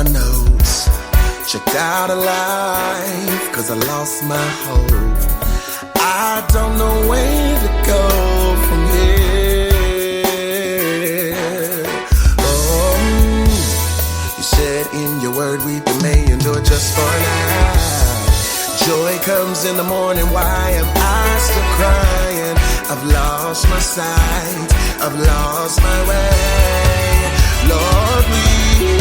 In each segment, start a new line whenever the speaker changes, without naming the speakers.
my notes, checked out of life, cause I lost my hope. I don't know where to go from here. Oh, you said in your word, weeping may endure just for now. Joy comes in the morning, why am I still crying? I've lost my sight, I've lost my way. Lord, please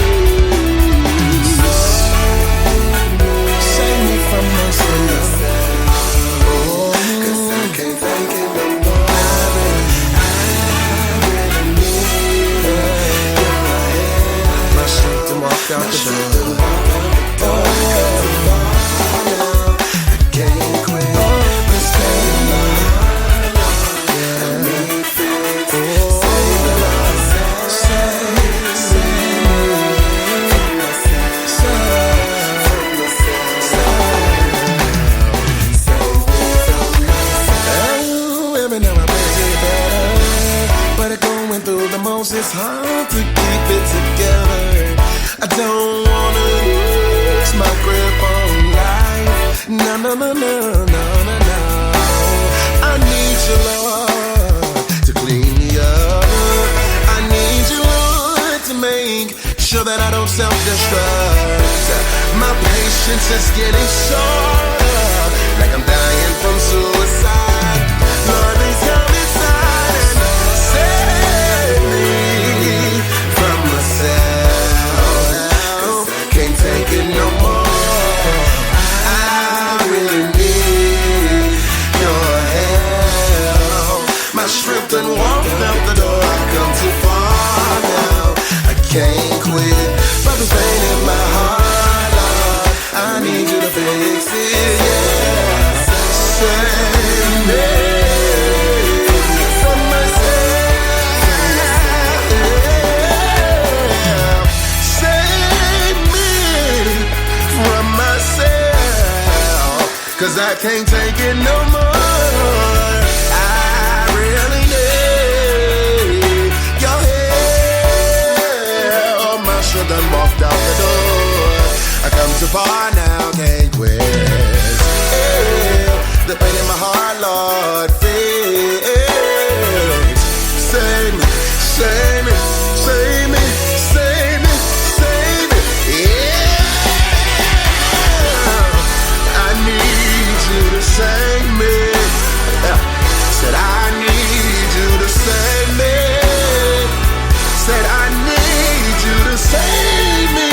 save me from myself. Oh, 'cause I can't take it no more. I really need my strength to walk out the door. It's hard to keep it together. I don't wanna lose my grip on life. No, no, no, no, no, no, no. I need you, Lord, to clean me up. I need you, Lord, to make sure that I don't self-destruct. My patience is getting shorter, like I'm dying from suicide. Lord, please come inside and save me from myself. 'Cause I can't take it no more. I really need your help. My strength done walked out the door. I come too far now. I can't quit, but there's pain in my heart, Lord. I need you to fix it, yeah. Save me. Cause I can't take it no more. I really need your help. My shit done walked out the door. I come too far now, can't quit. The pain in my heart, Lord, fix. Save me, save me, save me, save me, save me, yeah. I need you to save me. Said I need you to save me. Said I need you to save me.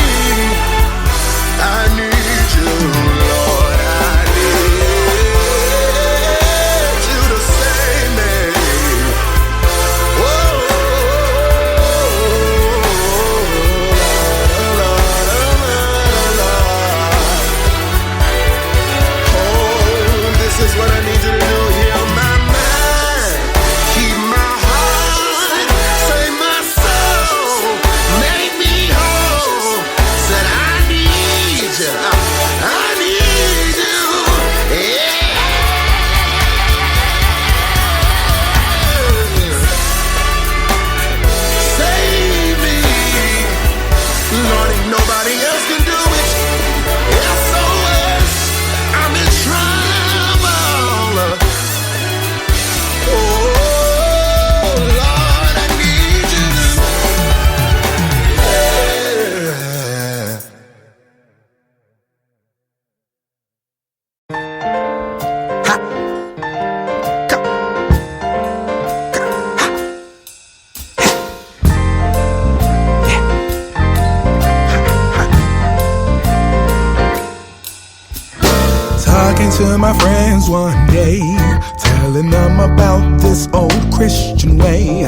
I need you, Lord. I need you to save me. Oh, this is what I need you to do. Heal my mind, keep my heart, save my soul, make me whole. Said I need you, I need you, yeah. Save me, Lord, ain't nobody else can do it. SOS, I'm in trouble. Oh, Lord, I need you to. Ha. Ka. Ka. Ha. Yeah.
Talking to my friends one day, telling them about this old Christian way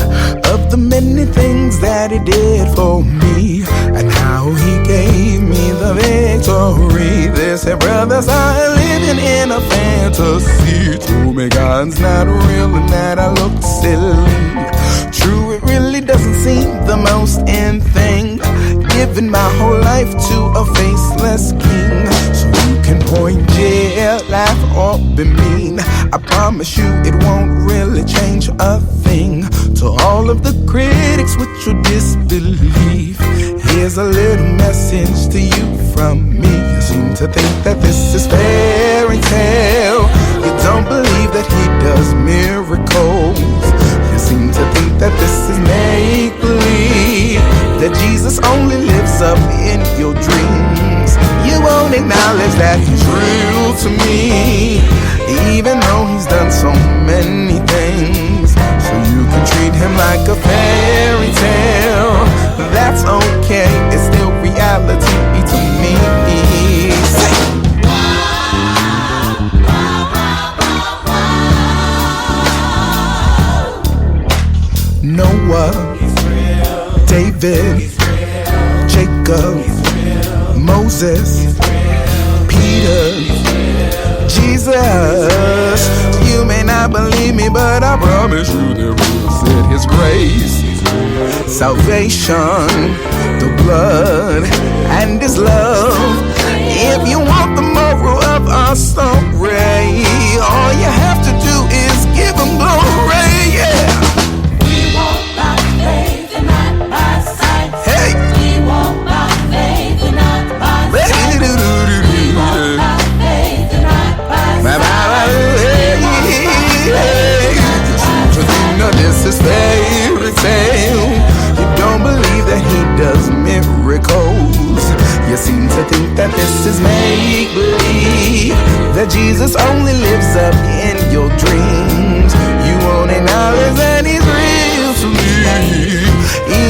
of the many things that he did for me and how he gave me the victory. They said, brothers are living in a fantasy. Told me God's not real and that I look silly. True, it really doesn't seem the most end thing, giving my whole life to a faceless king. So you can point, yeah, laugh or be mean, I promise you it won't really change a thing. To all of the critics with your disbelief, Here's a little message to you from me. You seem to think that this is fairy tale. You don't believe that he does miracles. You seem to think that this is make-believe, that Jesus only lives up in your dreams. You won't acknowledge that he's real to me, even though he's done so many things. So you can treat him like a fairy tale. That's okay, it's still reality to me. Noah, David, Jacob, Moses, Peter, Jesus. You may not believe me, but I promise you there is his grace, salvation, the blood, and his love. If you want the moral of our story, all you have to do is give him glory, yeah.
We walk by faith and not by sight.
Hey!
We walk by faith and not by sight. We walk by faith and not by sight.
This is fairy tale. You don't believe that he does miracles. You seem to think that this is make-believe, that Jesus only lives up in your dreams. You won't acknowledge that he's real to me,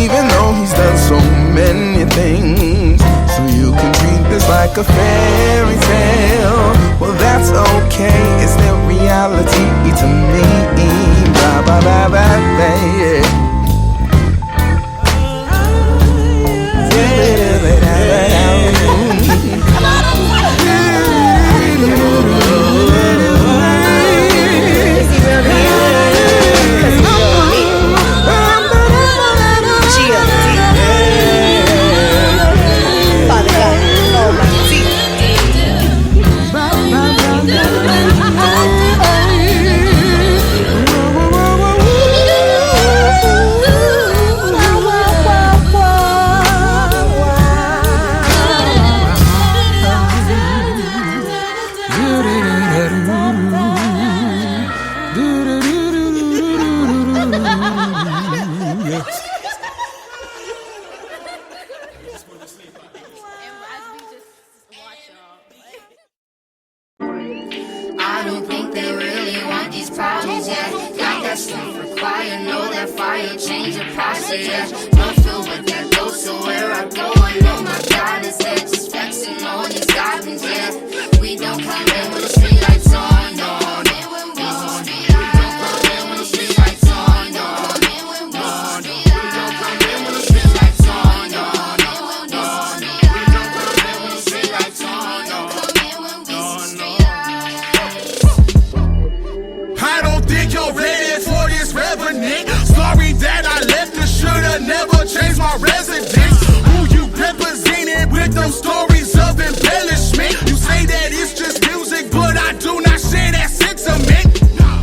even though he's done so many things. So you can treat this like a fairy tale. Well, that's okay, it's their reality to me. Bye, bye, bye, bye, bye, yeah.
I don't think they really want these problems, yeah. Got that stuff required, know that fire, change your posture, yeah. Don't feel what that goes, so where I go, I know my God is there, just flexing on these goblins, yeah. We don't come in with the street lights on, no, no, no. We don't come in with the street lights on, no, no, no. We don't come in with the street lights on, no, no, no. We don't come in with the street lights on, no, no, no.
I don't think you're ready for this revenant. Sorry that I left, I should've never changed my residence. Who you represented with them stories of embellishment? You say that it's just music, but I do not share that sentiment.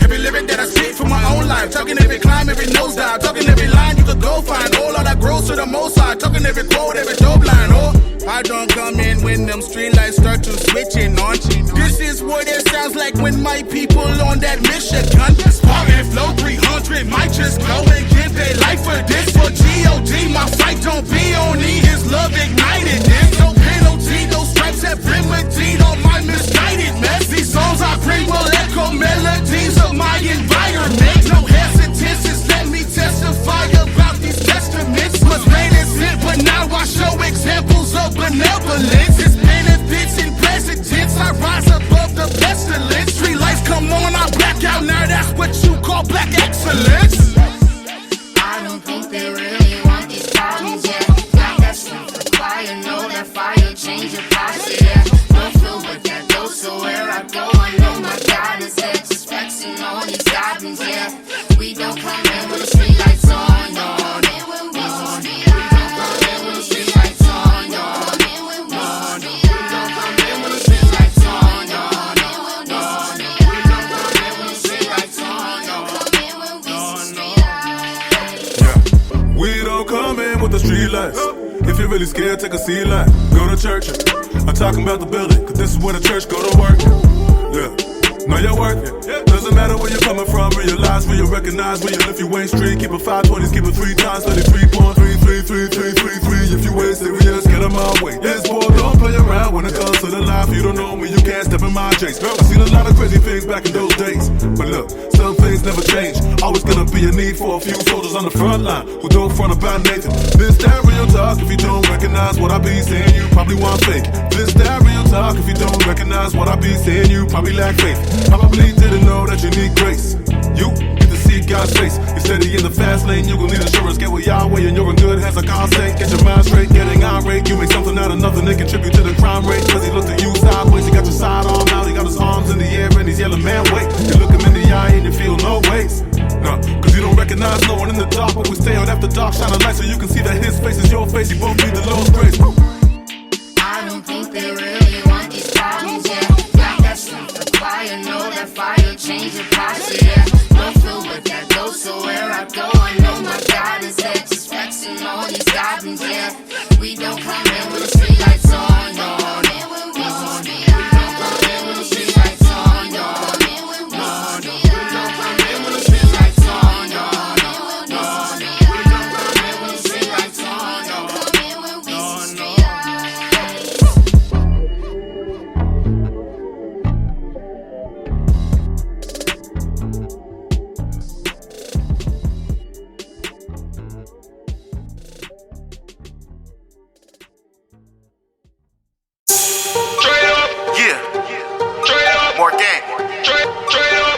Every lyric that I speak from my own life, talking every climb, every nosedive, talking every line you could go find. All of that grows to the most high, talking every quote, every dope line. Oh, I don't come in when them street lights start to switching on. This is what it sounds like when my people on that Michigan Spark and Flow 300 might just go and give their life for this. For G.O.D. my fight don't be on E, his love ignited this. No penalty, no stripes have remedied all my misguided mess. These songs I bring will echo melodies of my environment. No hesitances, let me testify about these testaments. Was made as it, but now I show examples of benevolence. Its benefits and presidents, I rise above the pestilence. Street lights come on, I black out, now that's what you call black excellence.
I don't think they really want these problems, yeah. Got that stuff required, know that fire, change your posture, yeah. Don't feel what that goes, so where I go, I know my God is there, just flexing on these goblins, yeah. We don't come in with the street lights on, no, no. We don't come in with the street lights on, no, no. We don't come in with the street lights on, no, no. We don't come in with the street lights on, no, no.
We don't come in with the street lights.
If you're really scared, take a seat line. Go to church. I'm talking about the building, cause this is where the church go to work. Yeah. Know your worth. Doesn't matter where you're coming from, realize where you recognize where you lift your Wayne Street. Keep it 520s, keep it 3 times, 33.33333. If you ain't serious, get them my way. Yes, boy, don't play around when it comes to the life. You don't know me, you can't step in my chase. I've seen a lot of crazy things back in those days, but look, some things never change. Always gonna be a need for a few soldiers on the front line who don't front about Nathan. This that real talk. If you don't recognize what I be saying, you probably want fake. This that real talk. If you don't recognize what I be saying, you probably lack faith. Probably didn't know that you need grace. You get to see God's face. You're steady in the fast lane, you gon' need assurance. Get with Yahweh and you're in good hands like God's sake. Get your mind straight, getting irate. You make something out of nothing that contribute to the crime rate. Cause he looked at you sideways, he got your side arm out. He got his arms in the air and he's yelling, man, wait. You look him in the eye and you feel no ways. No, cause you don't recognize no one in the dark. But we stay out after dark, shining light so you can see that his face is your face. You both need the Lord's grace.
I don't think they really want these problems, yeah. Got that strength to fire, know that fire change your posture, yeah. Don't feel with that go, so where I go, I know my God is there. Just flexing all these goblins, yeah. We don't come in with the street lights on, no. We don't come in with the street lights on, no. We don't come in with the street lights on, no. We don't come in with the street lights on, no.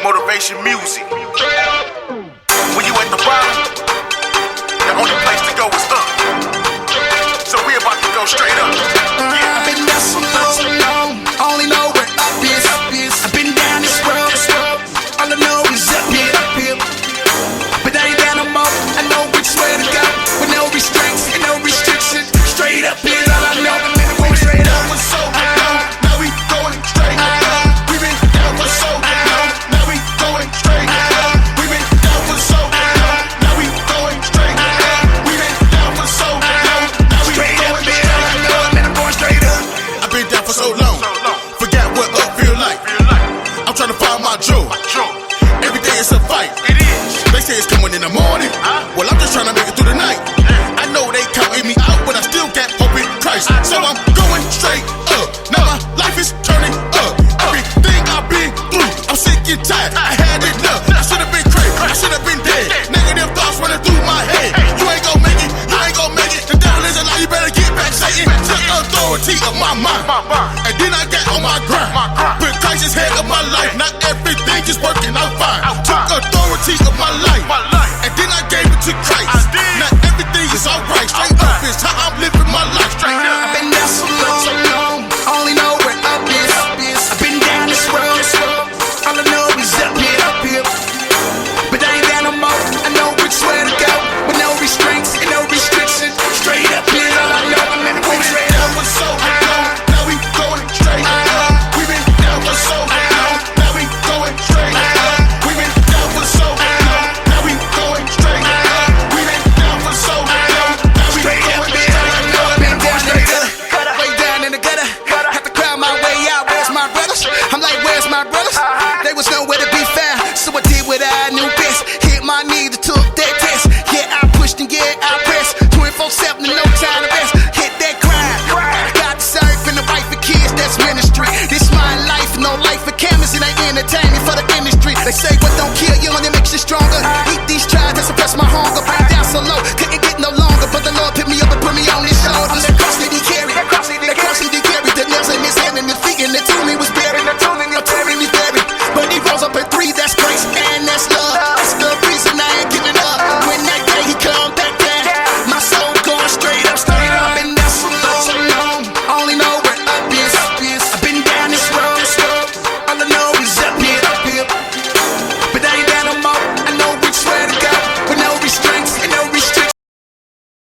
Motivation music.